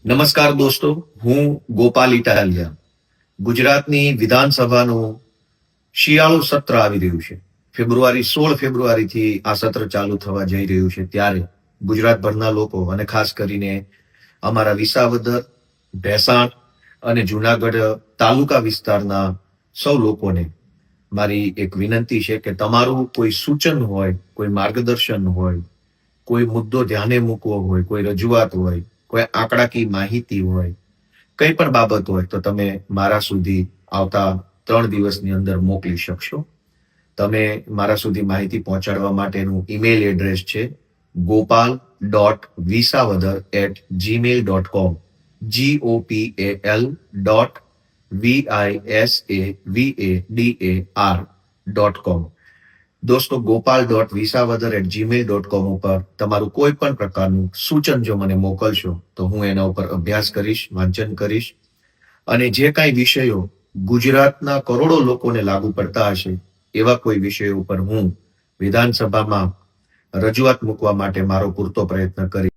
નમસ્કાર દોસ્તો, હું ગોપાલ ઇટાલિયા. ગુજરાતની વિધાનસભાનું શિયાળુ સત્ર આવી રહ્યું છે. 16 ફેબ્રુઆરીથી આ સત્ર ચાલુ થવા જઈ રહ્યું છે. ત્યારે ગુજરાતભરના લોકો અને ખાસ કરીને અમારા વિસાવદર, ભેસાણ અને જુનાગઢ તાલુકા વિસ્તારના સૌ લોકોને મારી એક વિનંતી છે કે તમારું કોઈ સૂચન હોય, કોઈ માર્ગદર્શન હોય, કોઈ મુદ્દો ધ્યાને મૂકવો હોય, કોઈ રજૂઆત હોય, કોઈ આંકડાકીય માહિતી હોય, કંઈ પણ બાબત હોય તો તમે મારા સુધી આવતા 3 દિવસની અંદર મોકલી શકશો. તમે મારા સુધી માહિતી પહોંચાડવા માટેનું ઈમેલ એડ્રેસ છે gopal.visavadar@gmail.com gopal.visavadar.com. દોસ્તો, gopal.visavadar@gmail.com ઉપર તમારું કોઈ પણ પ્રકારનું સૂચન જો મને મોકલશો તો હું એના ઉપર અભ્યાસ કરીશ, વાંચન કરીશ અને જે કાંઈ વિષયો ગુજરાતના કરોડો લોકોને લાગુ પડતા હશે એવા કોઈ વિષયો ઉપર હું વિધાનસભામાં રજૂઆત મૂકવા માટે મારો પૂરતો પ્રયત્ન કરીશ.